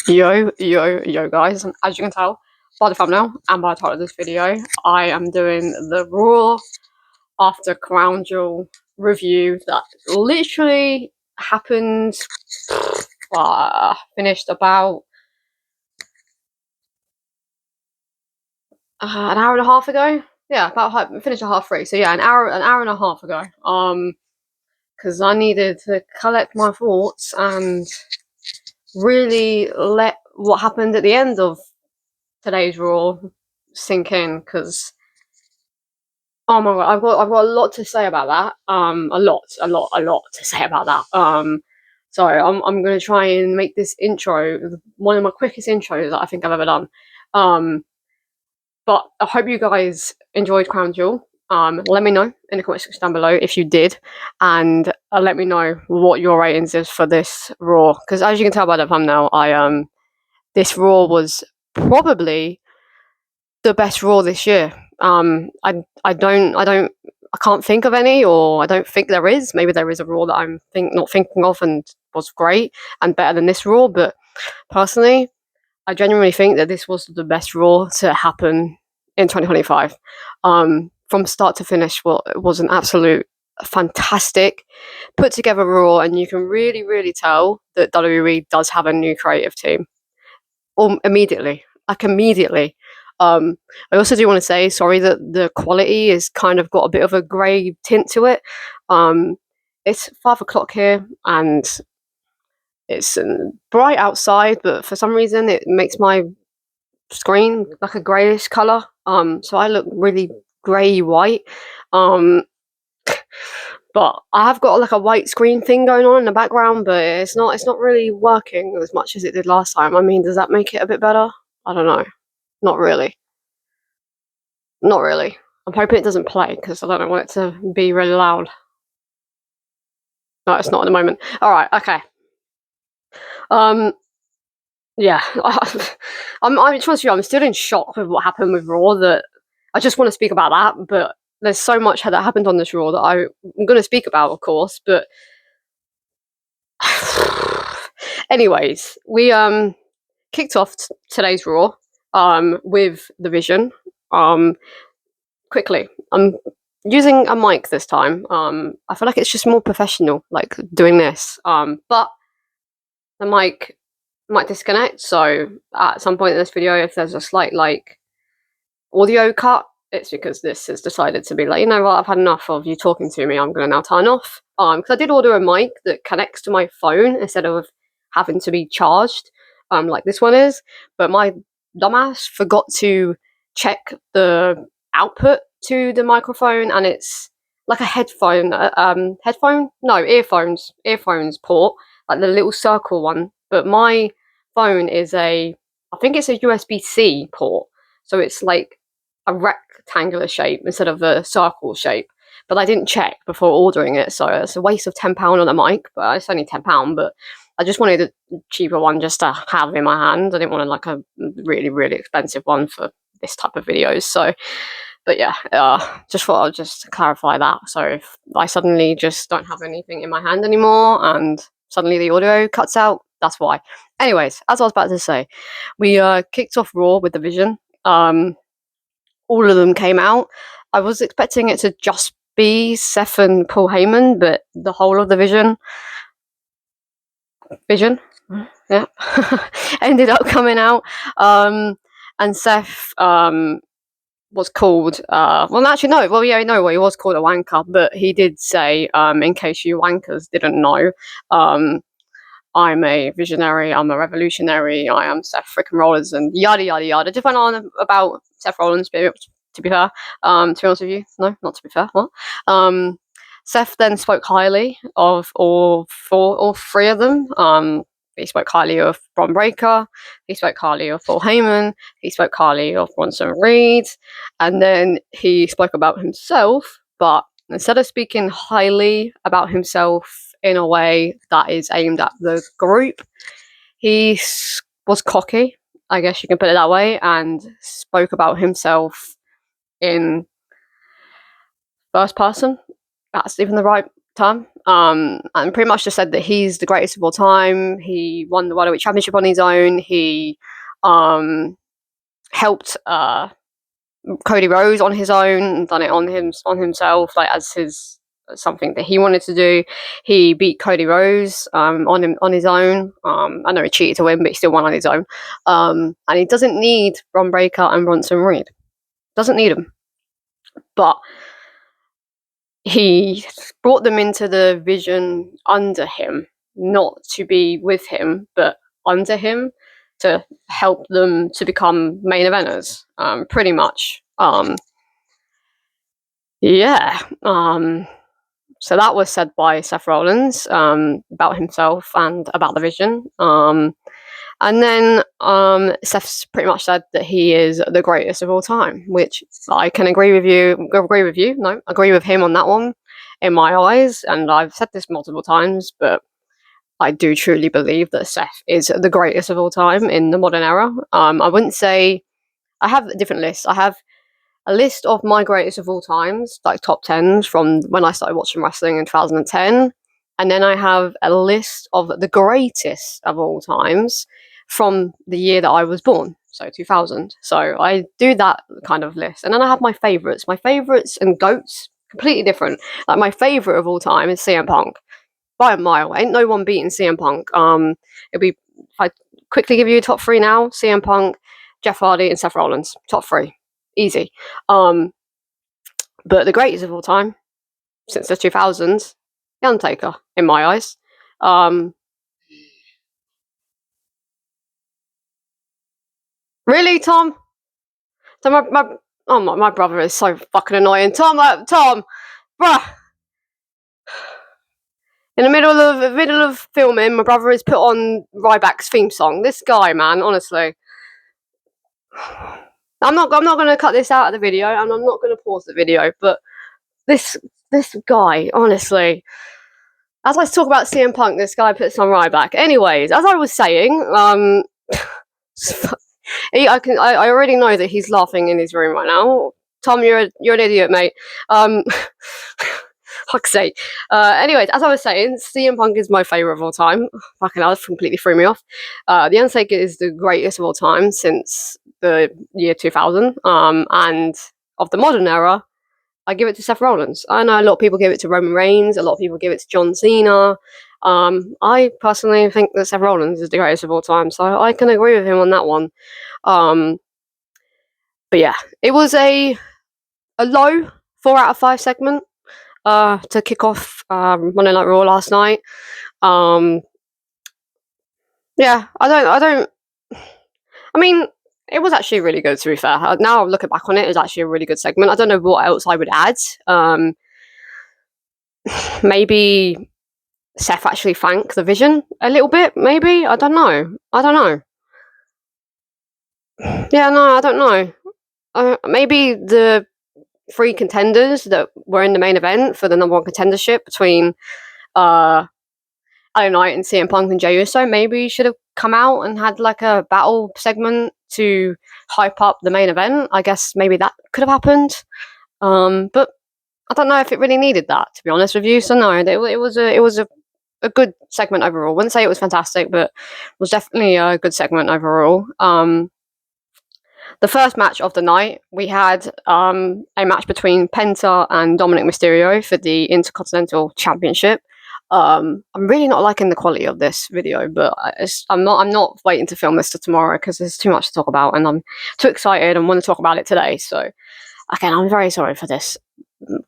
Yo, guys, and as you can tell by the thumbnail and by the title of this video, I am doing the Raw after Crown Jewel review that literally happened, finished about an hour and a half ago. Yeah, finished at 3:30. So yeah, an hour and a half ago. Because I needed to collect my thoughts and really let what happened at the end of today's Raw sink in, because oh my god, I've got a lot to say about that. A lot to say about that. So I'm gonna try and make this intro one of my quickest intros that I think I've ever done. But I hope you guys enjoyed Crown Jewel. Let me know in the comment section down below if you did, and let me know what your ratings is for this Raw. Because as you can tell by the thumbnail, this Raw was probably the best Raw this year. I can't think of any, or I don't think there is. Maybe there is a Raw that I'm not thinking of and was great and better than this Raw. But personally, I genuinely think that this was the best Raw to happen in 2025. From start to finish, it was an absolute fantastic put together Raw, and you can really tell that WWE does have a new creative team. Immediately. I also do want to say sorry that the quality is kind of got a bit of a grey tint to it. It's 5 o'clock here and it's bright outside, but for some reason it makes my screen like a greyish colour. So I look really grey white. But I have got like a white screen thing going on in the background, but it's not really working as much as it did last time. I mean, does that make it a bit better? I don't know. Not really. I'm hoping it doesn't play because I don't want it to be really loud. No, it's not at the moment. All right, okay. Yeah, I'm just you, I'm still in shock with what happened with Raw. That I just want to speak about that, but there's so much that happened on this Raw that I'm going to speak about, of course. But anyways, we kicked off today's Raw with the Vision. Quickly, I'm using a mic this time. I feel like it's just more professional, like doing this. But the mic might disconnect, so at some point in this video, if there's a slight like audio cut, it's because this has decided to be like, you know what, I've had enough of you talking to me. I'm going to now turn off. Because I did order a mic that connects to my phone instead of having to be charged, like this one is. But my dumbass forgot to check the output to the microphone, and it's like a earphones port, like the little circle one. But my phone is I think it's a USB-C port, so it's like a rectangular shape instead of a circle shape. But I didn't check before ordering it, so it's a waste of £10 on a mic. But it's only £10. But I just wanted a cheaper one just to have in my hand. I didn't want like a really expensive one for this type of videos. So, but yeah, just thought I'd just clarify that. So if I suddenly just don't have anything in my hand anymore and suddenly the audio cuts out, that's why. Anyways, as I was about to say, we kicked off Raw with the Vision. All of them came out. I was expecting it to just be Seth and Paul Heyman, but the whole of the Vision, yeah, ended up coming out. And Seth was called, well, actually, no, well, yeah, no, well, he was called a wanker, but he did say, in case you wankers didn't know, I'm a visionary, I'm a revolutionary, I am Seth freaking Rollins, and yada yada yada. Just went on about Seth Rollins, to be fair. To be honest with you, no, not to be fair. What? Seth then spoke highly of all three of them. He spoke highly of Bron Breakker, he spoke highly of Paul Heyman, he spoke highly of Bronson Reed, and then he spoke about himself, but instead of speaking highly about himself in a way that is aimed at the group, he was cocky, I guess you can put it that way, and spoke about himself in first person. That's even the right term, and pretty much just said that he's the greatest of all time. He won the World Heavyweight Championship on his own. He helped Cody Rhodes on his own and done it on himself, like as his something that he wanted to do. He beat Cody Rhodes on his own. I know he cheated to win, but he still won on his own. And he doesn't need Bron Breakker and Bronson Reed. Doesn't need them. But he brought them into the vision under him, not to be with him, but under him, to help them to become main eventers, pretty much. So that was said by Seth Rollins about himself and about the vision. And then Seth's pretty much said that he is the greatest of all time, which I can agree with you. Agree with him on that one in my eyes. And I've said this multiple times, but I do truly believe that Seth is the greatest of all time in the modern era. I wouldn't say... I have different lists. I have a list of my greatest of all times, like top 10s from when I started watching wrestling in 2010. And then I have a list of the greatest of all times from the year that I was born, so 2000. So I do that kind of list. And then I have my favourites. My favourites and GOATs, completely different. Like my favourite of all time is CM Punk. By a mile. Ain't no one beating CM Punk. It'll be, if I quickly give you a top 3 now, CM Punk, Jeff Hardy, and Seth Rollins. Top 3. Easy. But the greatest of all time, since the 2000s, The Undertaker, in my eyes. Really, Tom? So my brother is so fucking annoying. Tom, bruh. In the middle of filming, my brother has put on Ryback's theme song. This guy, man, honestly. I'm not going to cut this out of the video, and I'm not going to pause the video. But this guy, honestly, as I talk about CM Punk, this guy puts on Ryback. Anyways, as I was saying, I already know that he's laughing in his room right now. Tom, you're an idiot, mate. Fuck's sake. Anyways, as I was saying, CM Punk is my favourite of all time. Fucking hell, that completely threw me off. The Undertaker is the greatest of all time since the year 2000. And of the modern era, I give it to Seth Rollins. I know a lot of people give it to Roman Reigns. A lot of people give it to John Cena. I personally think that Seth Rollins is the greatest of all time, so I can agree with him on that one. But yeah, it was a low 4 out of 5 segment to kick off Monday Night Raw last night. Yeah, I mean, it was actually really good, to be fair. Now looking back on it, it was actually a really good segment. I don't know what else I would add. Maybe Seth actually thanked the Vision a little bit, maybe? I don't know. Yeah, no, I don't know. Maybe the 3 contenders that were in the main event for the number 1 contendership between LA Knight and CM Punk and Jey Uso maybe should have come out and had like a battle segment to hype up the main event. I guess maybe that could have happened. But I don't know if it really needed that, to be honest with you. So no, it was a good segment overall. Wouldn't say it was fantastic, but it was definitely a good segment overall. The first match of the night, we had a match between Penta and Dominic Mysterio for the Intercontinental Championship. I'm really not liking the quality of this video, but I'm not waiting to film this till tomorrow because there's too much to talk about, and I'm too excited and want to talk about it today. So, again, I'm very sorry for this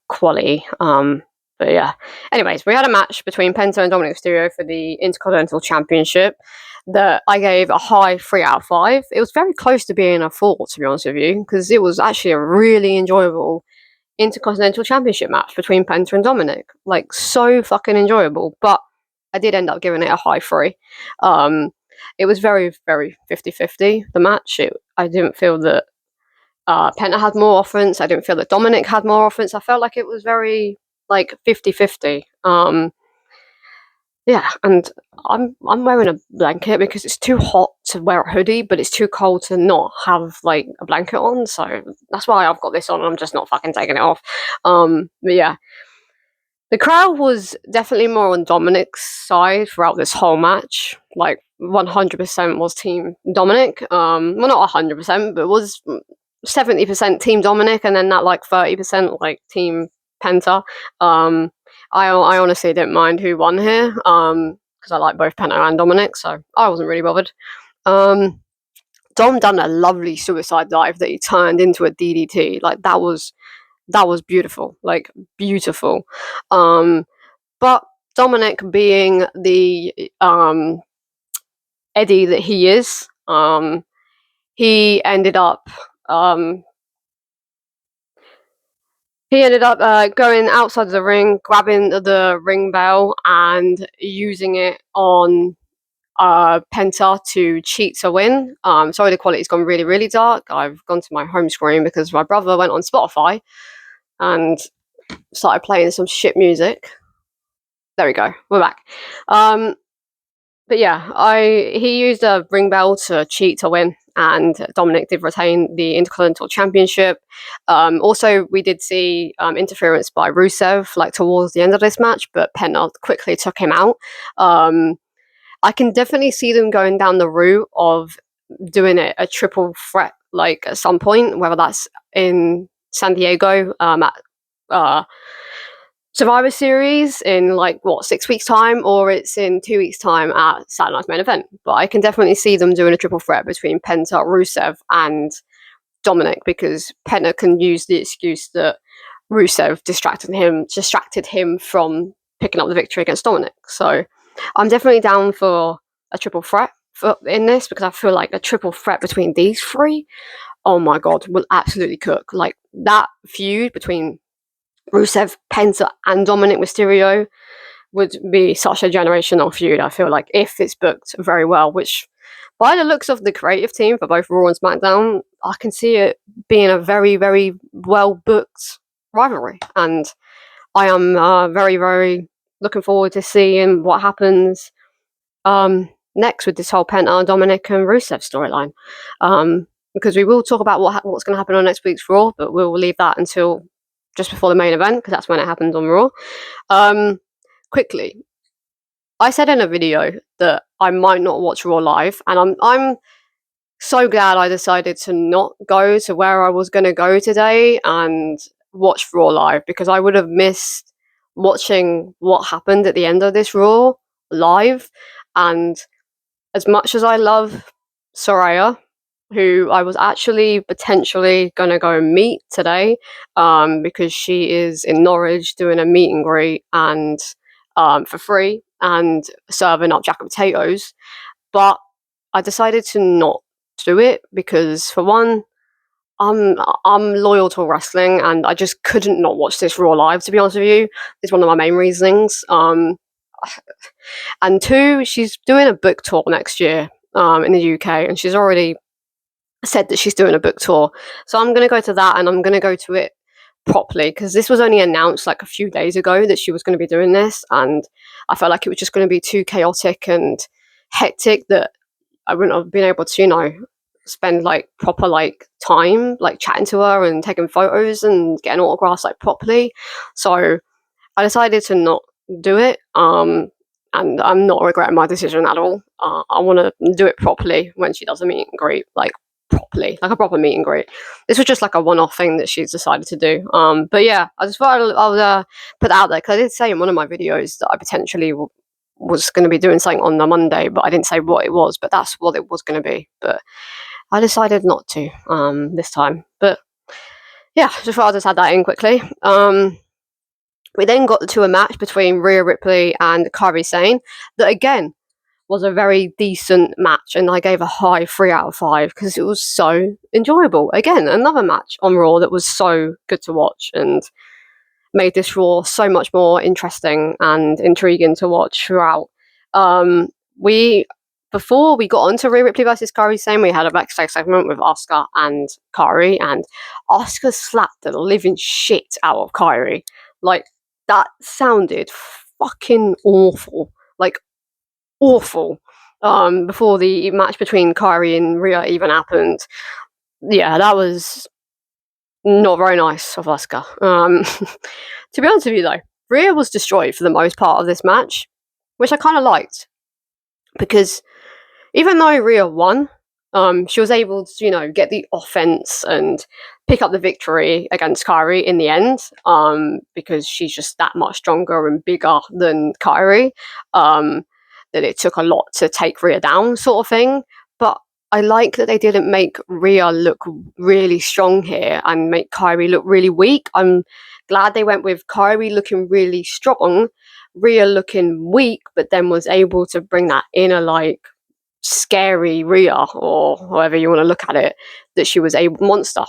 quality. But yeah. Anyways, we had a match between Penta and Dominic Mysterio for the Intercontinental Championship that I gave a high 3 out of 5. It was very close to being a 4, to be honest with you, because it was actually a really enjoyable Intercontinental Championship match between Penta and Dominic. Like, so fucking enjoyable. But I did end up giving it a high 3. It was very, very 50-50, the match. I didn't feel that Penta had more offense. I didn't feel that Dominic had more offense. I felt like it was very, like, 50-50. Yeah, and I'm wearing a blanket because it's too hot to wear a hoodie, but it's too cold to not have like a blanket on. So that's why I've got this on. I'm just not fucking taking it off. But yeah, The crowd was definitely more on Dominic's side throughout this whole match. Like 100% was Team Dominic. Well, not 100%, but it was 70% Team Dominic, and then that like 30% like Team Penta. I honestly didn't mind who won here because I like both Penta and Dominic, so I wasn't really bothered. Dom done a lovely suicide dive that he turned into a DDT. Like that was beautiful, like beautiful. But Dominic, being the Eddie that he is, he ended up going outside of the ring, grabbing the ring bell, and using it on Penta to cheat to win. Sorry, the quality's gone really, really dark. I've gone to my home screen because my brother went on Spotify and started playing some shit music. There we go. We're back. But yeah, he used a ring bell to cheat to win, and Dominic did retain the Intercontinental Championship. Also, we did see interference by Rusev like towards the end of this match, but Penta quickly took him out. I can definitely see them going down the route of doing it a triple threat, like at some point, whether that's in San Diego at Survivor Series in like 6 weeks time, or it's in 2 weeks time at Saturday Night's Main Event. But I can definitely see them doing a triple threat between Penta, Rusev, and Dominic, because Penta can use the excuse that Rusev distracted him from picking up the victory against Dominic. So I'm definitely down for a triple threat in this, because I feel like a triple threat between these three, oh my god, will absolutely cook. Like that feud between Rusev, Penta, and Dominic Mysterio would be such a generational feud, I feel like, if it's booked very well, which by the looks of the creative team for both Raw and SmackDown, I can see it being a very, very well booked rivalry. And I am very, very looking forward to seeing what happens next with this whole Penta, Dominic, and Rusev storyline. Because we will talk about what's going to happen on next week's Raw, but we'll leave that until just before the main event, because that's when it happens on Raw. Quickly, I said in a video that I might not watch Raw live, and I'm so glad I decided to not go to where I was going to go today and watch Raw live, because I would have missed watching what happened at the end of this Raw live. And as much as I love Soraya, who I was actually potentially going to go and meet today, because she is in Norwich doing a meet and greet and for free and serving up jacket potatoes. But I decided to not do it because, for one, I'm loyal to wrestling, and I just couldn't not watch this Raw live. To be honest with you, it's one of my main reasons. And two, she's doing a book tour next year in the UK, and she's already said that she's doing a book tour. So I'm going to go to that, and I'm going to go to it properly, because this was only announced like a few days ago that she was going to be doing this, and I felt like it was just going to be too chaotic and hectic that I wouldn't have been able to, spend like proper like time like chatting to her and taking photos and getting autographs like properly. So I decided to not do it, and I'm not regretting my decision at all. I want to do it properly when she does a meet and greet, like properly, like a proper meet and greet. This was just like a one-off thing that she's decided to do. But yeah, I just thought I would put that out there, because I did say in one of my videos that I potentially was going to be doing something on the Monday, but I didn't say what it was, but that's what it was going to be. But I decided not to this time. But yeah, just thought I'd just add that in quickly. We then got to a match between Rhea Ripley and Kairi Sane that, again, was a very decent match, and I gave a high 3 out of 5 because it was so enjoyable. Again, another match on Raw that was so good to watch and made this Raw so much more interesting and intriguing to watch throughout. Before we got onto Rhea Ripley versus Kairi Sane, we had a backstage segment with Asuka and Kairi, and Asuka slapped the living shit out of Kairi. Like, that sounded fucking awful. Like, awful. Before the match between Kairi and Rhea even happened. Yeah, that was not very nice of Asuka. To be honest with you, though, Rhea was destroyed for the most part of this match, which I kind of liked, because even though Rhea won, she was able to, get the offense and pick up the victory against Kairi in the end, because she's just that much stronger and bigger than Kairi, that it took a lot to take Rhea down, sort of thing. But I like that they didn't make Rhea look really strong here and make Kairi look really weak. I'm glad they went with Kairi looking really strong, Rhea looking weak, but then was able to bring that inner, like, scary Rhea, or however you want to look at it, that she was able, monster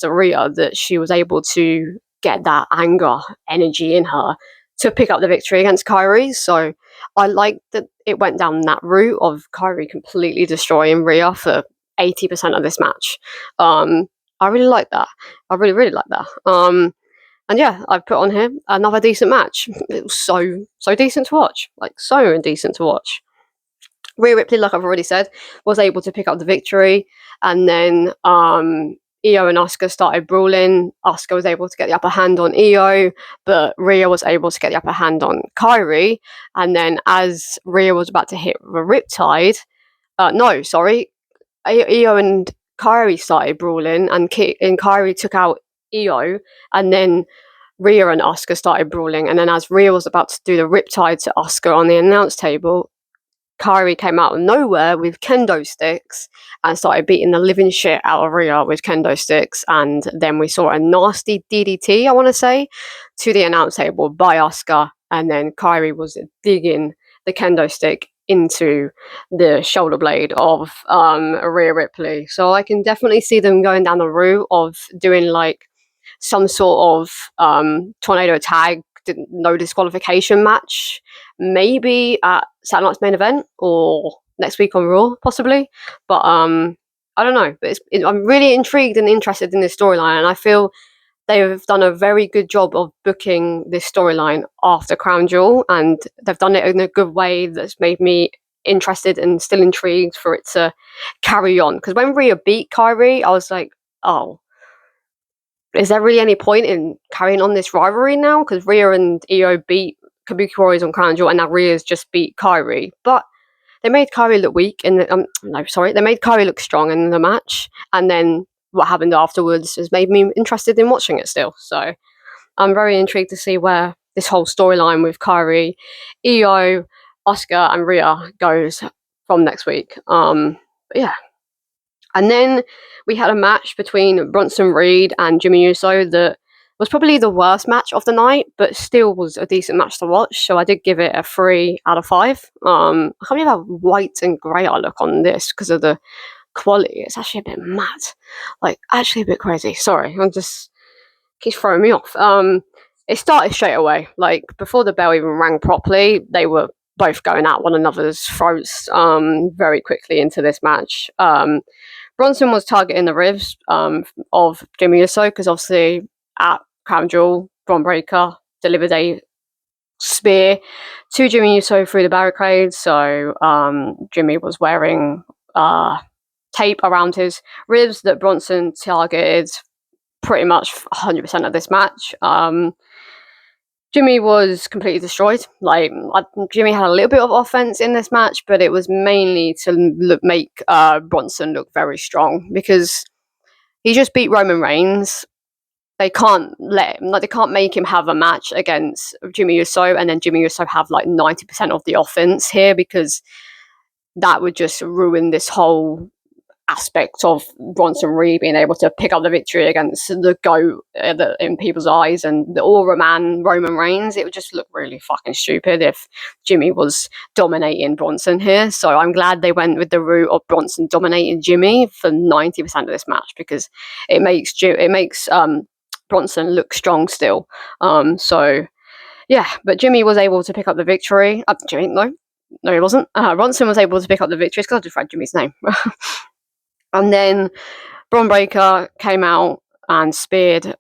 Rhea, that she was able to get that anger energy in her to pick up the victory against Kairi. So I like that it went down that route of Kairi completely destroying Rhea for 80% of this match. I really like that. I really, really like that. And yeah, I've put on here another decent match. It was so decent to watch. Like, so decent to watch. Rhea Ripley, like I've already said, was able to pick up the victory, and then Io and Asuka started brawling. Asuka was able to get the upper hand on Io, but Rhea was able to get the upper hand on Kairi. And then as Rhea was about to hit the Riptide, Io and Kairi started brawling, and Kairi took out Io, and then Rhea and Asuka started brawling. And then as Rhea was about to do the Riptide to Asuka on the announce table, Kairi came out of nowhere with kendo sticks and started beating the living shit out of Rhea with kendo sticks. And then we saw a nasty DDT, I want to say, to the announce table by Asuka. And then Kairi was digging the kendo stick into the shoulder blade of Rhea Ripley. So I can definitely see them going down the route of doing like some sort of tornado tag, no disqualification match, maybe at Saturday Night's Main Event or next week on Raw, possibly. But I don't know. But I'm really intrigued and interested in this storyline, and I feel they've done a very good job of booking this storyline after Crown Jewel, and they've done it in a good way that's made me interested and still intrigued for it to carry on. Because when Rhea beat Kairi, I was like, oh, is there really any point in carrying on this rivalry now? Because Rhea and Io beat Kabuki Warriors on Crown Jewel, and now Rhea's just beat Kairi. But they made Kairi look weak in the, they made Kairi look strong in the match, and then what happened afterwards has made me interested in watching it still. So I'm very intrigued to see where this whole storyline with Kairi, Io, Asuka, and Rhea goes from next week. But yeah. And then we had a match between Bronson Reed and Jimmy Uso that was probably the worst match of the night, but still was a decent match to watch. So I did give it a 3 out of 5. I can't believe how white and grey I look on this because of the quality. It's actually a bit mad. Like, actually a bit crazy. Sorry, I'm just keeps throwing me off. It started straight away. Like, before the bell even rang properly, they were both going at one another's throats very quickly into this match. Bronson was targeting the ribs of Jimmy Uso because obviously at Crown Jewel, Braun Breaker delivered a spear to Jimmy Uso through the barricade. So Jimmy was wearing tape around his ribs that Bronson targeted pretty much 100% of this match. Jimmy was completely destroyed. Like, Jimmy had a little bit of offense in this match, but it was mainly to make Bronson look very strong because he just beat Roman Reigns. They can't they can't make him have a match against Jimmy Uso and then Jimmy Uso have like 90% of the offense here, because that would just ruin this whole aspect of Bronson Reed being able to pick up the victory against the GOAT in people's eyes and the aura man Roman Reigns. It would just look really fucking stupid if Jimmy was dominating Bronson here. So I'm glad they went with the route of Bronson dominating Jimmy for 90% of this match, because it makes Bronson look strong still. So yeah, but Jimmy was able to pick up the victory. No, he wasn't. Bronson was able to pick up the victory because I just read Jimmy's name. And then Braun Breaker came out and speared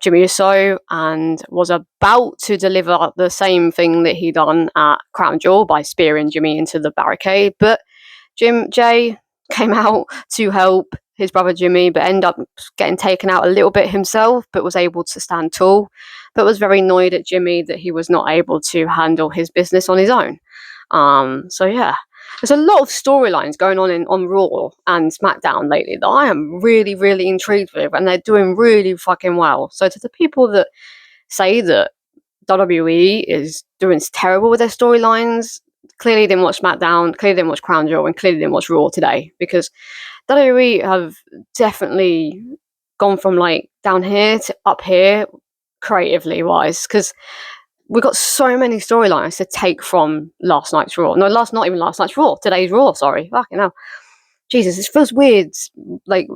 Jimmy Uso and was about to deliver the same thing that he done at Crown Jewel by spearing Jimmy into the barricade. But Jay came out to help his brother Jimmy, but ended up getting taken out a little bit himself, but was able to stand tall. but was very annoyed at Jimmy that he was not able to handle his business on his own. So yeah, there's a lot of storylines going on Raw and SmackDown lately that I am really, really intrigued with, and they're doing really fucking well. So to the people that say that WWE is doing terrible with their storylines, clearly didn't watch SmackDown, clearly didn't watch Crown Jewel, and clearly didn't watch Raw today, because WWE have definitely gone from like down here to up here creatively wise, because we got so many storylines to take from last night's Raw. No, not even last night's Raw. Today's Raw. Sorry, fucking hell. Jesus, it feels weird. Like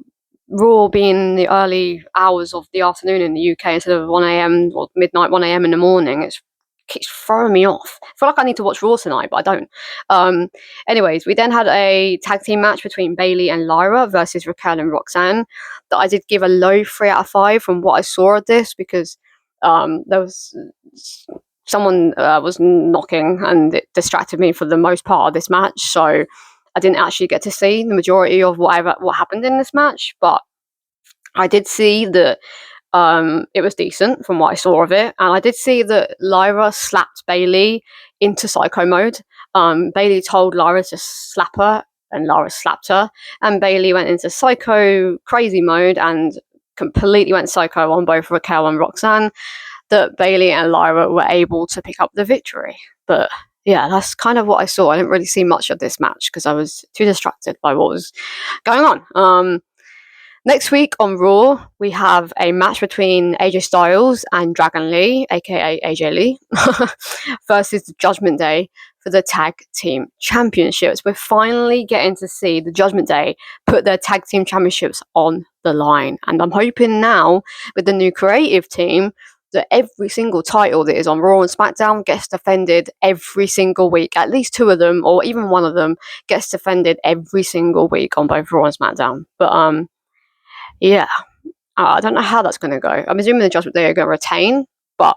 Raw being the early hours of the afternoon in the UK instead of 1 a.m. or midnight, 1 a.m. in the morning. It keeps throwing me off. I feel like I need to watch Raw tonight, but I don't. Anyways, we then had a tag team match between Bayley and Lyra versus Raquel and Roxanne that I did give a low 3 out of 5 from what I saw of this, because there was someone was knocking and it distracted me for the most part of this match, so I didn't actually get to see the majority of what happened in this match, but I did see that it was decent from what I saw of it, and I did see that Lyra slapped Bayley into psycho mode. Bayley told Lyra to slap her, and Lyra slapped her, and Bayley went into psycho crazy mode and completely went psycho on both Raquel and Roxanne, that Bayley and Lyra were able to pick up the victory. But yeah, that's kind of what I saw. I didn't really see much of this match because I was too distracted by what was going on. Next week on Raw, we have a match between AJ Styles and Dragon Lee, aka AJ Lee, versus the Judgment Day for the Tag Team Championships. We're finally getting to see the Judgment Day put their Tag Team Championships on the line. And I'm hoping now, with the new creative team, that every single title that is on Raw and SmackDown gets defended every single week. At least 2 of them, or even 1 of them, gets defended every single week on both Raw and SmackDown. But yeah, I don't know how that's going to go. I'm assuming the Judgment Day are going to retain, but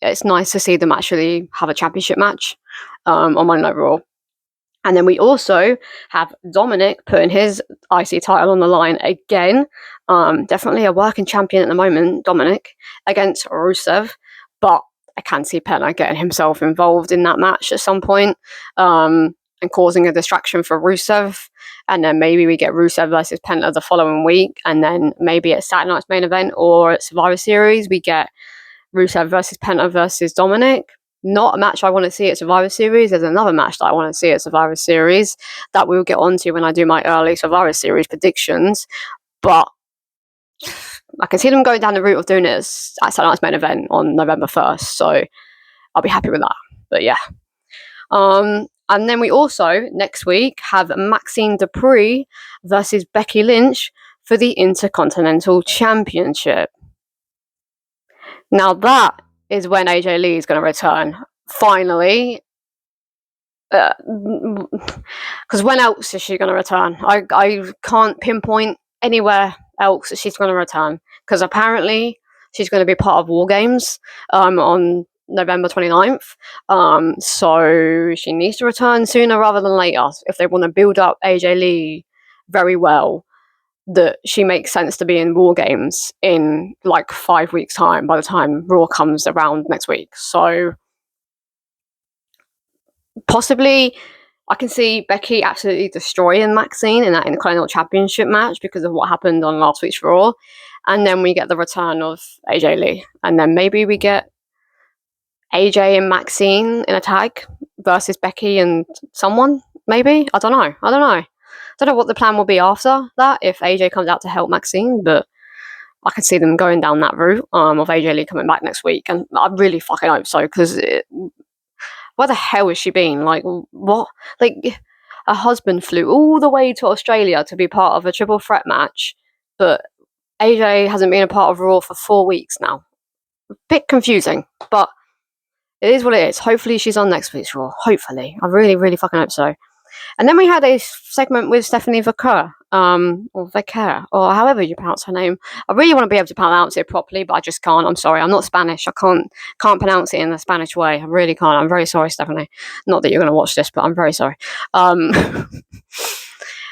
it's nice to see them actually have a championship match on Monday Night Raw. And then we also have Dominic putting his IC title on the line again. Definitely a working champion at the moment, Dominic, against Rusev. But I can see Penta getting himself involved in that match at some point, and causing a distraction for Rusev. And then maybe we get Rusev versus Penta the following week. And then maybe at Saturday night's main event or at Survivor Series, we get Rusev versus Penta versus Dominic. Not a match I want to see at Survivor Series. There's another match that I want to see at Survivor Series that we'll get onto when I do my early Survivor Series predictions. But I can see them going down the route of doing it at Saturday night's main event on November 1st. So I'll be happy with that. But yeah. And then we also, next week, have Maxine Dupree versus Becky Lynch for the Intercontinental Championship. Now that is when AJ Lee is going to return, finally. Because when else is she going to return? I can't pinpoint anywhere else that she's going to return, because apparently she's going to be part of War Games on November 29th. So she needs to return sooner rather than later if they want to build up AJ Lee very well, that she makes sense to be in War Games in like 5 weeks' time by the time Raw comes around next week. So possibly I can see Becky absolutely destroying Maxine in that Intercontinental Championship match because of what happened on last week's Raw. And then we get the return of AJ Lee. And then maybe we get AJ and Maxine in a tag versus Becky and someone, maybe? I don't know. I don't know what the plan will be after that if AJ comes out to help Maxine, but I can see them going down that route of AJ Lee coming back next week, and I really fucking hope so, because where the hell has she been? Like, what? Like, her husband flew all the way to Australia to be part of a triple threat match, but AJ hasn't been a part of Raw for 4 weeks now. A bit confusing, but it is what it is. Hopefully she's on next week's Raw. Hopefully. I really, really fucking hope so. And then we had a segment with Stephanie Vaquer, or Vaquer, or however you pronounce her name. I really want to be able to pronounce it properly, but I just can't. I'm sorry. I'm not Spanish. I can't pronounce it in the Spanish way. I really can't. I'm very sorry, Stephanie. Not that you're going to watch this, but I'm very sorry.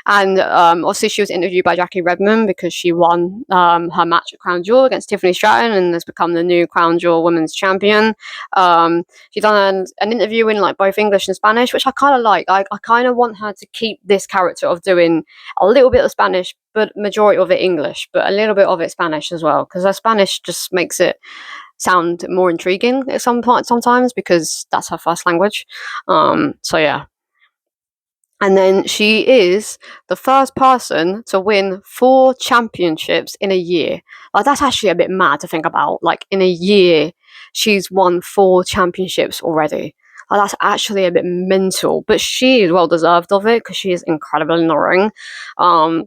And obviously she was interviewed by Jackie Redmond because she won her match at Crown Jewel against Tiffany Stratton and has become the new Crown Jewel Women's Champion. She's done an interview in like both English and Spanish, which I kind of like. I kind of want her to keep this character of doing a little bit of Spanish, but majority of it English, but a little bit of it Spanish as well, because her Spanish just makes it sound more intriguing at some point sometimes because that's her first language. So yeah. And then she is the first person to win 4 championships in a year. Like, that's actually a bit mad to think about. Like, in a year, she's won 4 championships already. Like, that's actually a bit mental. But she is well deserved of it because she is incredible in the ring.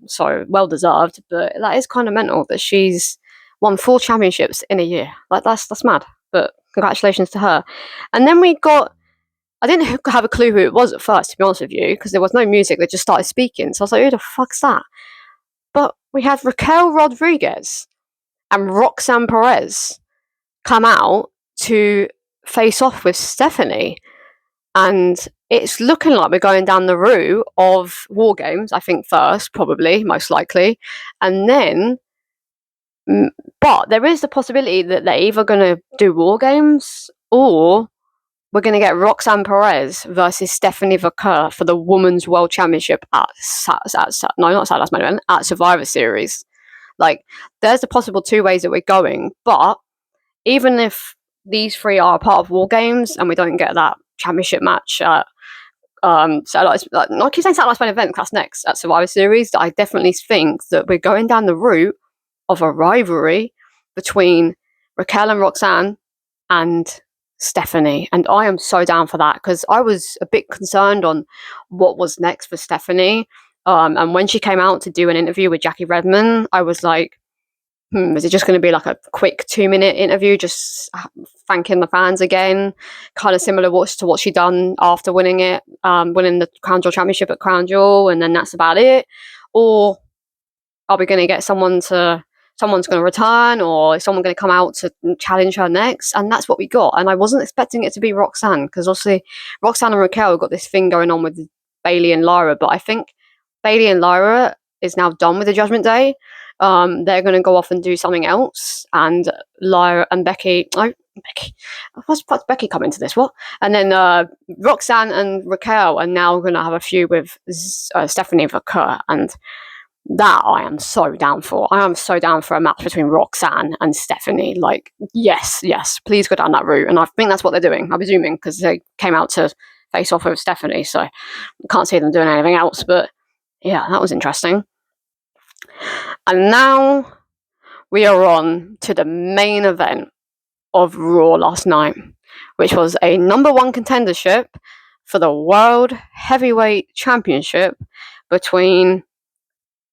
So well deserved. But that is kind of mental that she's won 4 championships in a year. Like, that's mad. But congratulations to her. And then we got, I didn't have a clue who it was at first, to be honest with you, because there was no music. They just started speaking. So I was like, who the fuck's that? But we had Raquel Rodriguez and Roxanne Perez come out to face off with Stephanie. And it's looking like we're going down the route of War Games, I think first, probably, most likely. And then, but there is the possibility that they're either going to do War Games or we're going to get Roxanne Perez versus Stephanie Vaquer for the Women's World Championship at Survivor Series. Like, there's the possible 2 ways that we're going. But even if these 3 are a part of War Games and we don't get that championship match at Satellite, I keep saying Satellite Main Event, that's next at Survivor Series, I definitely think that we're going down the route of a rivalry between Raquel and Roxanne and Stephanie, and I am so down for that because I was a bit concerned on what was next for Stephanie. And when she came out to do an interview with Jackie Redmond, I was like, is it just going to be like a quick 2-minute interview, just thanking the fans again, kind of similar to what she done after winning it, winning the Crown Jewel Championship at Crown Jewel, and then that's about it? Or are we going to get someone's going to return, or is someone going to come out to challenge her next? And that's what we got. And I wasn't expecting it to be Roxanne, because obviously Roxanne and Raquel got this thing going on with Bayley and Lyra, but I think Bayley and Lyra is now done with the Judgment Day. They're going to go off and do something else, and Lyra and Becky, what's Becky come into this? What? And then Roxanne and Raquel are now going to have a feud with Stephanie Vaquer, and that I am so down for. I am so down for a match between Roxanne and Stephanie. Like, yes, please go down that route. And I think that's what they're doing, I'm presuming, because they came out to face off with Stephanie, so I can't see them doing anything else. But yeah, that was interesting. And now we are on to the main event of Raw last night, which was a number 1 contendership for the World Heavyweight Championship between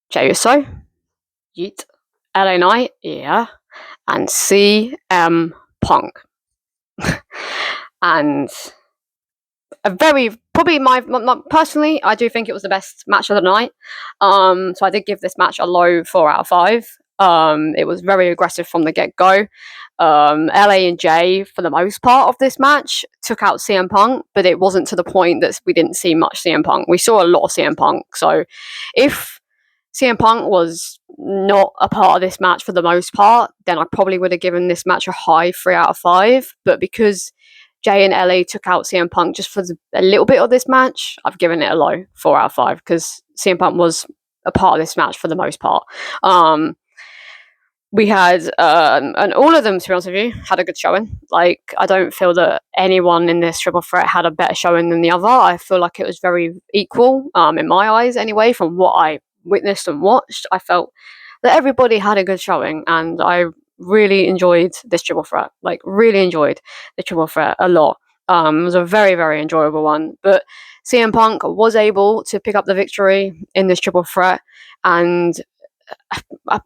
Jey Uso, Yeet, LA Knight, yeah, and CM Punk. And a very, probably my personally, I do think it was the best match of the night. So I did give this match a low 4 out of 5. It was very aggressive from the get-go. LA and Jay, for the most part of this match, took out CM Punk, but it wasn't to the point that we didn't see much CM Punk. We saw a lot of CM Punk. So if CM Punk was not a part of this match for the most part, then I probably would have given this match a high 3 out of 5. But because Jay and LA took out CM Punk just for a little bit of this match, I've given it a low 4 out of 5 because CM Punk was a part of this match for the most part. We had, and all of them, to be honest with you, had a good showing. Like, I don't feel that anyone in this triple threat had a better showing than the other. I feel like it was very equal, in my eyes anyway, from what I witnessed and watched. I felt that everybody had a good showing, and I really enjoyed this triple threat. Like, really enjoyed the triple threat a lot. It was a very, very enjoyable one. But CM Punk was able to pick up the victory in this triple threat, and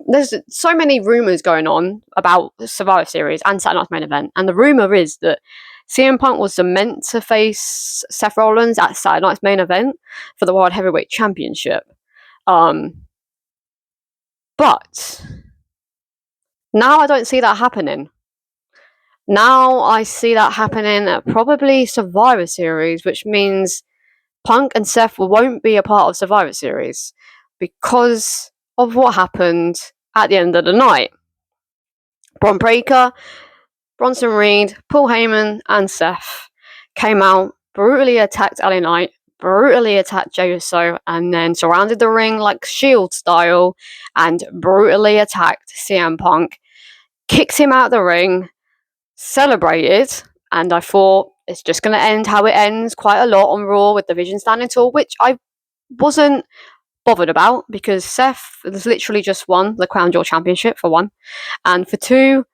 there's so many rumors going on about Survivor Series and Saturday Night's Main Event, and the rumor is that CM Punk was meant to face Seth Rollins at Saturday Night's Main Event for the World Heavyweight Championship. But now I don't see that happening. Now I see that happening at probably Survivor Series, which means Punk and Seth won't be a part of Survivor Series because of what happened at the end of the night. Bron Breakker, Bronson Reed, Paul Heyman, and Seth came out, brutally attacked LA Knight, brutally attacked Jey Uso, and then surrounded the ring like Shield style and brutally attacked CM Punk, kicked him out of the ring, celebrated, and I thought it's just going to end how it ends quite a lot on Raw with the Vision standing tall, which I wasn't bothered about because Seth has literally just won the Crown Jewel Championship for one, and for two,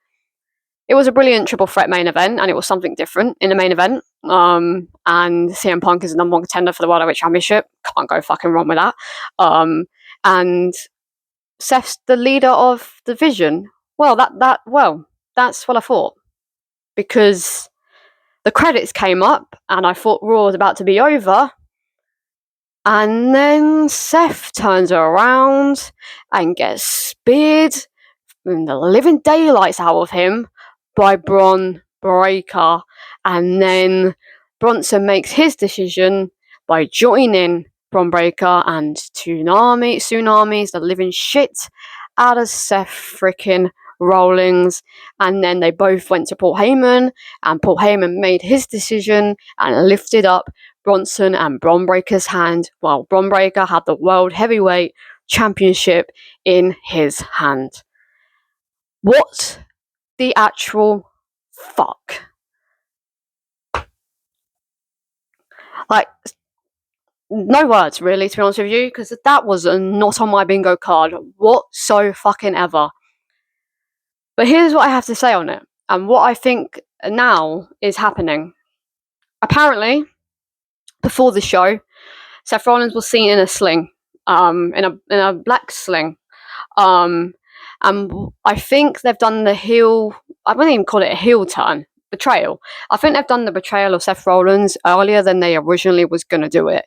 it was a brilliant triple threat main event, and it was something different in the main event. And CM Punk is the number one contender for the World Heavyweight Championship. Can't go fucking wrong with that. And Seth's the leader of the Vision. Well, that's what I thought. Because the credits came up, and I thought Raw was about to be over. And then Seth turns around and gets speared in the living daylights out of him by Bron Breakker, and then Bronson makes his decision by joining Bron Breakker and tsunamis the living shit out of Seth freaking Rollins, and then they both went to Paul Heyman, and Paul Heyman made his decision and lifted up Bronson and Bron Breakker's hand while Bron Breakker had the World Heavyweight Championship in his hand. What the actual fuck? Like, no words really, to be honest with you, because that was not on my bingo card whatsoever. But here's what I have to say on it, and what I think now is happening. Apparently, before the show, Seth Rollins was seen in a sling, in a black sling. And I think they've done the heel, I wouldn't even call it a heel turn, betrayal. I think they've done the betrayal of Seth Rollins earlier than they originally was going to do it.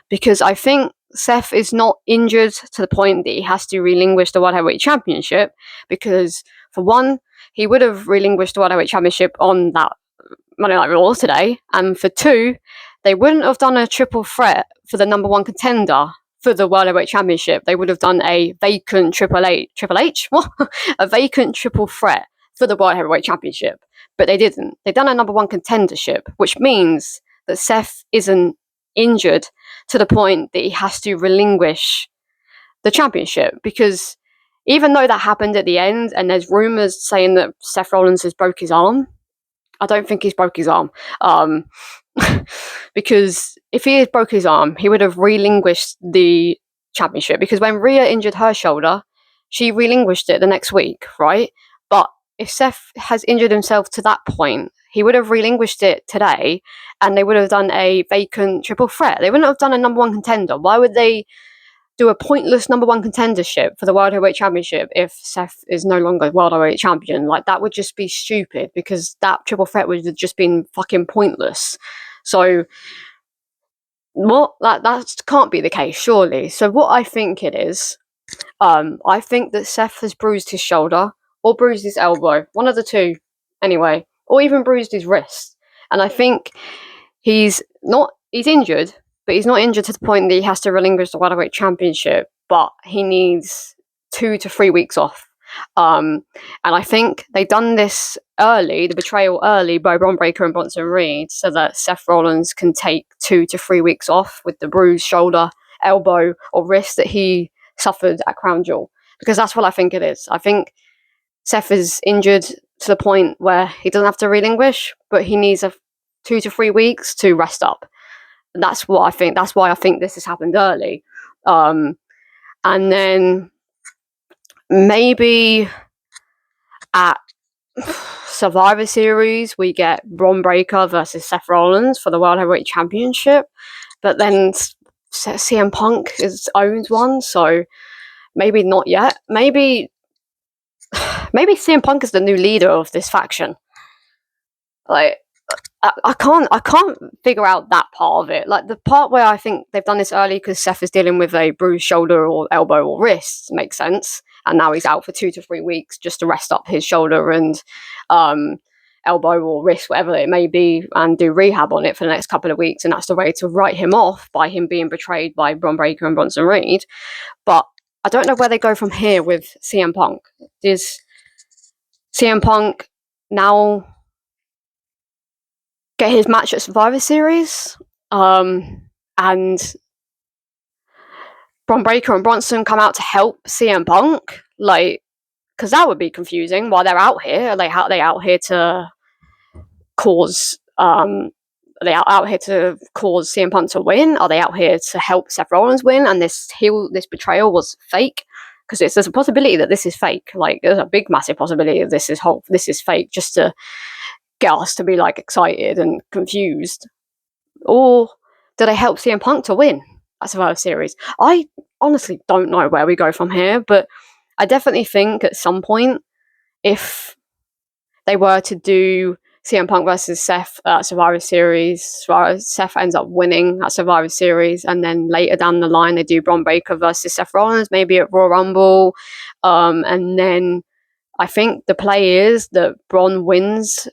Because I think Seth is not injured to the point that he has to relinquish the World Heavyweight Championship. Because, for one, he would have relinquished the World Heavyweight Championship on that Monday Night Raw today. And for two, they wouldn't have done a triple threat for the number one contender for the World Heavyweight Championship. They would have done a vacant Triple H? What? A vacant triple threat for the World Heavyweight Championship. But they didn't. They've done a number one contendership, which means that Seth isn't injured to the point that he has to relinquish the championship. Because even though that happened at the end, and there's rumours saying that Seth Rollins has broke his arm, I don't think he's broke his arm. Because if he had broke his arm, he would have relinquished the championship. Because when Rhea injured her shoulder, she relinquished it the next week, right? But if Seth has injured himself to that point, he would have relinquished it today, and they would have done a vacant triple threat. They wouldn't have done a number one contender. Why would they do a pointless number one contendership for the World Heavyweight Championship if Seth is no longer World Heavyweight Champion? Like, that would just be stupid, because that triple threat would have just been fucking pointless. So, that can't be the case, surely. So what I think it is, I think that Seth has bruised his shoulder, or bruised his elbow, one of the two, anyway, or even bruised his wrist. And I think he's injured, but he's not injured to the point that he has to relinquish the World Heavyweight Championship, but he needs 2 to 3 weeks off. And I think they've done this early, the betrayal early, by Bron Breakker and Bronson Reed, so that Seth Rollins can take 2 to 3 weeks off with the bruised shoulder, elbow, or wrist that he suffered at Crown Jewel. Because that's what I think it is. I think Seth is injured to the point where he doesn't have to relinquish, but he needs 2 to 3 weeks to rest up. That's what I think. That's why I think this has happened early. And then maybe at Survivor Series we get Bron Breakker versus Seth Rollins for the World Heavyweight Championship, but then CM Punk owns one, so maybe not yet. Maybe CM Punk is the new leader of this faction. Like, I can't figure out that part of it. Like, the part where I think they've done this early because Seth is dealing with a bruised shoulder or elbow or wrist makes sense, and now he's out for 2 to 3 weeks just to rest up his shoulder and elbow or wrist, whatever it may be, and do rehab on it for the next couple of weeks. And that's the way to write him off, by him being betrayed by Bron Breakker and Bronson Reed. But I don't know where they go from here with CM Punk. Does CM Punk now get his match at Survivor Series? And Bron Breakker and Bronson come out to help CM Punk? Like, because that would be confusing. While they're out here, are they out here to cause are they out here to cause CM Punk to win? Are they out here to help Seth Rollins win? And this betrayal was fake? Because there's a possibility that this is fake. Like, there's a big, massive possibility that this is fake, just to get us to be like excited and confused. Or do they help CM Punk to win at Survivor Series? I honestly don't know where we go from here, but I definitely think at some point, if they were to do CM Punk versus Seth at Survivor Series, Seth ends up winning at Survivor Series, and then later down the line they do Bron Breakker versus Seth Rollins, maybe at Royal Rumble, and then I think the play is that Bron wins.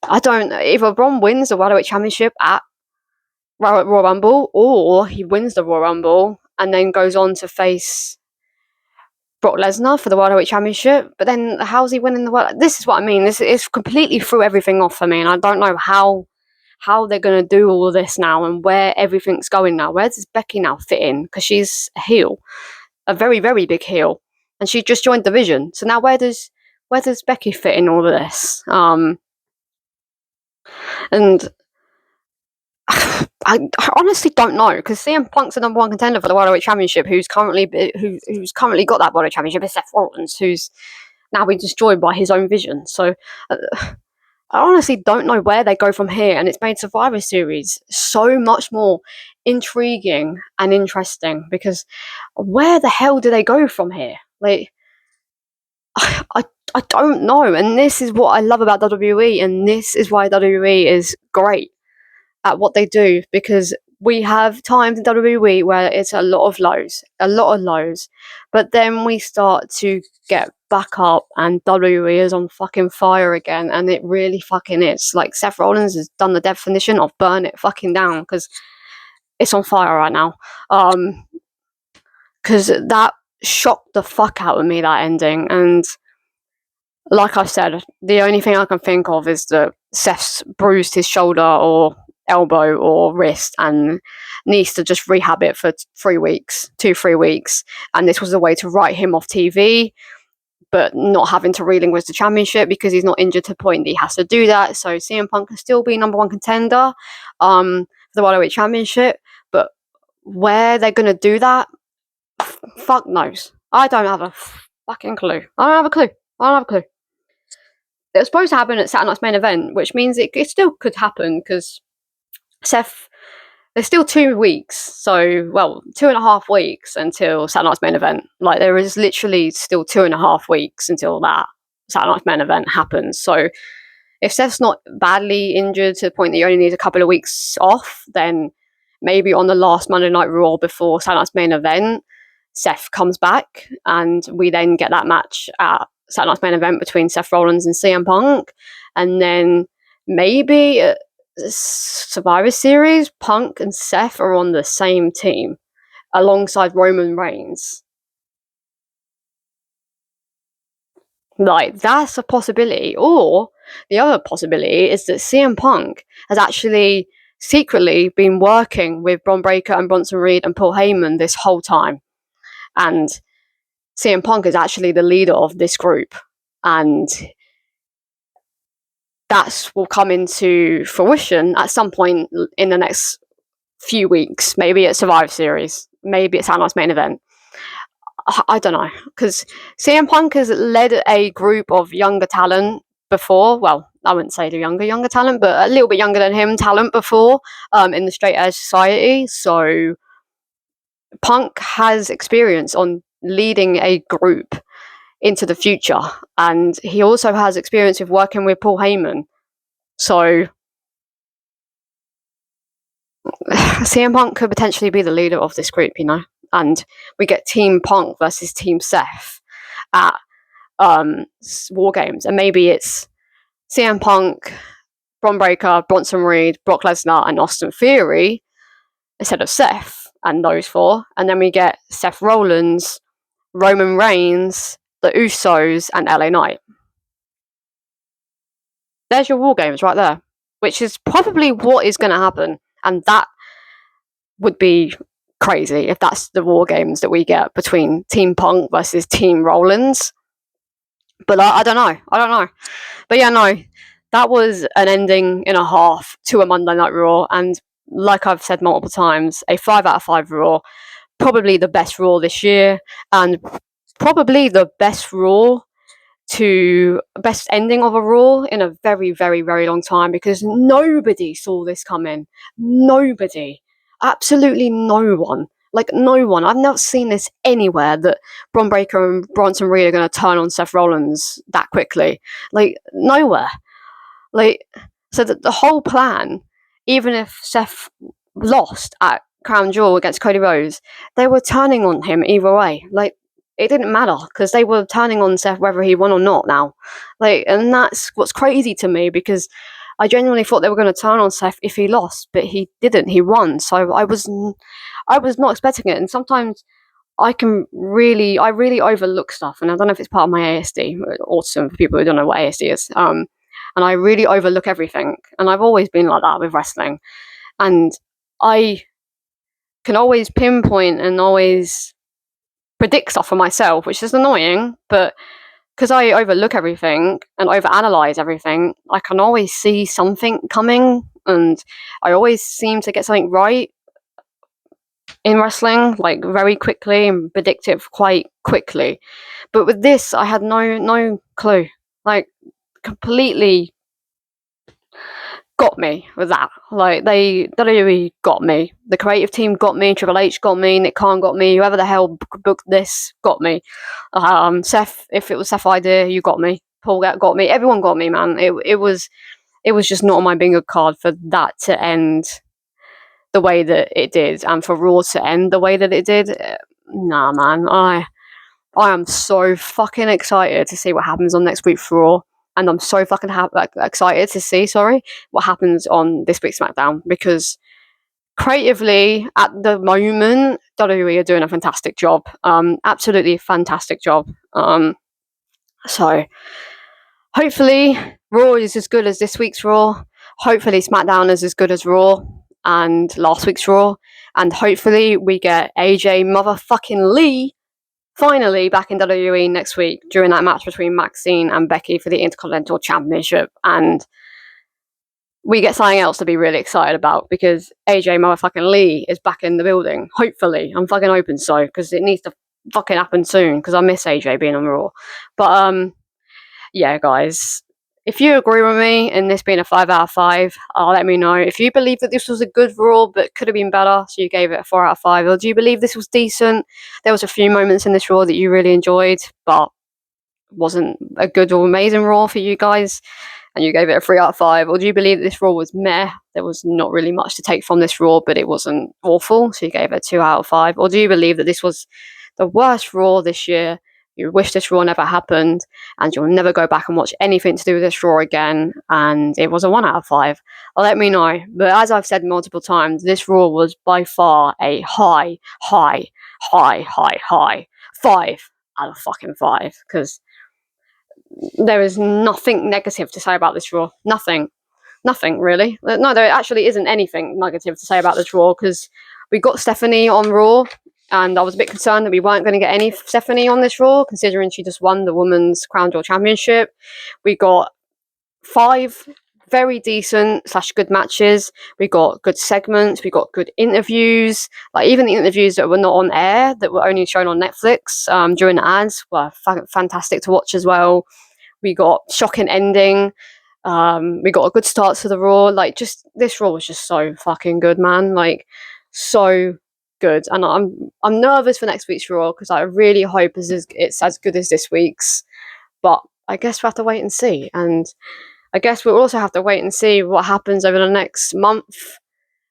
Either Bron wins the World Championship at Royal Rumble, or he wins the Royal Rumble and then goes on to face Brock Lesnar for the World Heavyweight Championship. But then how's he winning the world? This is what I mean. This is completely threw everything off for me, and I don't know how they're going to do all of this now and where everything's going now. Where does Becky now fit in? Because she's a heel, a very, very big heel, and she just joined Division. So now where does Becky fit in all of this? And I honestly don't know, because CM Punk's the number one contender for the World Heavyweight Championship, who's currently got that World Championship is Seth Rollins, who's now been destroyed by his own vision. So I honestly don't know where they go from here, and it's made Survivor Series so much more intriguing and interesting, because where the hell do they go from here? Like, I don't know, and this is what I love about WWE, and this is why WWE is great at what they do, because we have times in WWE where it's a lot of lows, but then we start to get back up and WWE is on fucking fire again, and it really fucking is. Like, Seth Rollins has done the definition of burn it fucking down, because it's on fire right now. Because that shocked the fuck out of me, that ending, and like I said, the only thing I can think of is that Seth's bruised his shoulder or elbow or wrist and needs to just rehab it for 3 weeks, 2-3 weeks, and this was a way to write him off TV, but not having to relinquish the championship, because he's not injured to the point that he has to do that. So CM Punk can still be number one contender for the World Heavyweight Championship, but where they're going to do that, fuck knows. I don't have a fucking clue. I don't have a clue. It was supposed to happen at Saturday Night's Main Event, which means it still could happen, because Seth, there's still 2 weeks, so, well, 2.5 weeks until Saturday Night's Main Event. Like, there is literally still 2.5 weeks until that Saturday Night's Main Event happens. So if Seth's not badly injured to the point that you only need a couple of weeks off, then maybe on the last Monday Night Raw before Saturday Night's Main Event, Seth comes back, and we then get that match at Saturday Night's Main Event between Seth Rollins and CM Punk, and then maybe Survivor Series, Punk and Seth are on the same team alongside Roman Reigns. Like, that's a possibility. Or the other possibility is that CM Punk has actually secretly been working with Bron Breakker and Bronson Reed and Paul Heyman this whole time, and CM Punk is actually the leader of this group, and that will come into fruition at some point in the next few weeks, maybe at Survivor Series, maybe at Saturday Night's Main Event. I don't know, because CM Punk has led a group of younger talent before. Well, I wouldn't say the younger talent, but a little bit younger than him talent before in the Straight Edge Society. So Punk has experience on leading a group into the future, and he also has experience with working with Paul Heyman. So CM Punk could potentially be the leader of this group, and we get Team Punk versus Team Seth at War Games, and maybe it's CM Punk, Bron Breakker, Bronson Reed, Brock Lesnar, and Austin Theory instead of Seth and those four. And then we get Seth Rollins, Roman Reigns, the Usos, and LA Knight. There's your War Games right there, which is probably what is going to happen. And that would be crazy if that's the War Games that we get between Team Punk versus Team Rollins. But I don't know. But yeah, no, that was an ending and a half to a Monday Night Raw. And like I've said multiple times, a 5 out of 5 Raw. Probably the best Raw this year. And probably the best ending of a Raw in a very, very, very long time, because nobody saw this coming. Nobody. Absolutely no one. Like, no one. I've never seen this anywhere, that Bron Breakker and Bronson Reed are going to turn on Seth Rollins that quickly. Like, nowhere. Like, so the whole plan, even if Seth lost at Crown Jewel against Cody Rhodes, they were turning on him either way. Like, it didn't matter, because they were turning on Seth whether he won or not now. Like, and that's what's crazy to me, because I genuinely thought they were going to turn on Seth if he lost, but he didn't. He won. So I was not expecting it. And sometimes I really overlook stuff, and I don't know if it's part of my ASD. Awesome for people who don't know what ASD is. And I really overlook everything, and I've always been like that with wrestling. And I can always pinpoint and always predict stuff for myself, which is annoying, but because I overlook everything and overanalyze everything, I can always see something coming, and I always seem to get something right in wrestling, like, very quickly, and predict it quite quickly. But with this, I had no clue. Like, completely got me with that. Like, WWE got me. The creative team got me. Triple H got me. Nick Khan got me. Whoever the hell booked this got me. Seth, if it was Seth's idea, you got me. Paul got me. Everyone got me, man. It was just not on my bingo card for that to end the way that it did, and for Raw to end the way that it did. Nah, man. I am so fucking excited to see what happens on next week's Raw. And I'm so fucking excited to see, what happens on this week's SmackDown, because creatively, at the moment, WWE are doing a fantastic job. Absolutely fantastic job. So hopefully Raw is as good as this week's Raw. Hopefully SmackDown is as good as Raw and last week's Raw. And hopefully we get AJ motherfucking Lee finally back in WWE next week during that match between Maxine and Becky for the Intercontinental Championship. And we get something else to be really excited about, because AJ motherfucking Lee is back in the building. Hopefully. I'm fucking hoping so, because it needs to fucking happen soon, because I miss AJ being on Raw. But yeah, guys, if you agree with me in this being a 5 out of 5, let me know. If you believe that this was a good Raw but could have been better, so you gave it a 4 out of 5, or do you believe this was decent? There was a few moments in this Raw that you really enjoyed, but wasn't a good or amazing Raw for you guys, and you gave it a 3 out of 5, or do you believe this Raw was meh? There was not really much to take from this Raw, but it wasn't awful, so you gave it a 2 out of 5, or do you believe that this was the worst Raw this year? You wish this Raw never happened, and you'll never go back and watch anything to do with this Raw again, and it was a 1 out of 5. Let me know. But as I've said multiple times, this Raw was by far a high 5 out of fucking 5, because there is nothing negative to say about this Raw. Nothing, really. No, there actually isn't anything negative to say about this Raw, because we got Stephanie on Raw, and I was a bit concerned that we weren't going to get any Stephanie on this Raw, considering she just won the Women's Crown Jewel Championship. We got 5 very decent / good matches. We got good segments. We got good interviews. Like, even the interviews that were not on air, that were only shown on Netflix during the ads, were fantastic to watch as well. We got shocking ending. We got a good start to the Raw. Like, just this Raw was just so fucking good, man. Like, so good. And I'm nervous for next week's Raw, because I really hope it's as good as this week's. But I guess we'll have to wait and see. And I guess we'll also have to wait and see what happens over the next month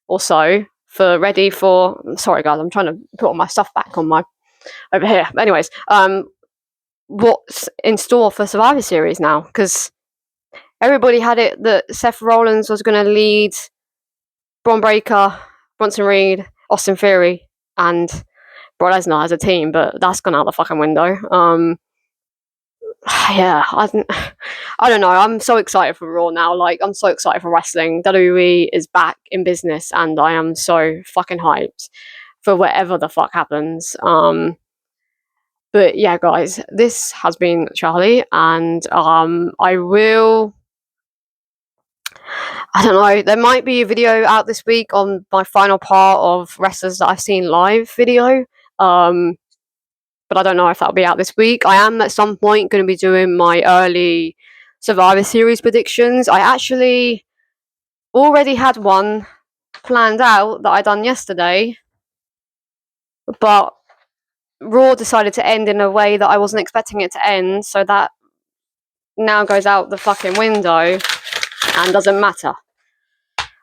or so ready for. Sorry, guys, I'm trying to put all my stuff back on over here. But anyways, what's in store for Survivor Series now? Because Everybody had it that Seth Rollins was going to lead Braun Breaker, Bronson Reed, Austin Theory, and Brock Lesnar as a team, but that's gone out the fucking window. Yeah, I don't know. I'm so excited for Raw now. Like, I'm so excited for wrestling. WWE is back in business, and I am so fucking hyped for whatever the fuck happens. But yeah, guys, this has been Charlie, and I don't know. There might be a video out this week on my final part of wrestlers that I've seen live video. But I don't know if that'll be out this week. I am at some point going to be doing my early Survivor Series predictions. I actually already had one planned out that I done yesterday, but Raw decided to end in a way that I wasn't expecting it to end, so that now goes out the fucking window and doesn't matter.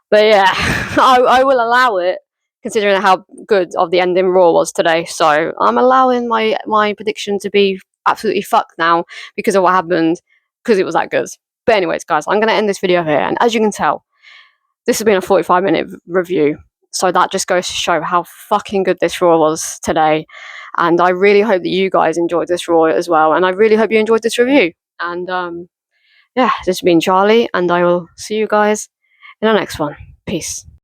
But yeah, I will allow it, considering how good of the ending Raw was today. So I'm allowing my prediction to be absolutely fucked now because of what happened, because it was that good. But anyways, guys, I'm going to end this video here. And as you can tell, this has been a 45-minute review. So that just goes to show how fucking good this Raw was today. And I really hope that you guys enjoyed this Raw as well. And I really hope you enjoyed this review. And yeah, this has been Charlie, and I will see you guys in the next one. Peace.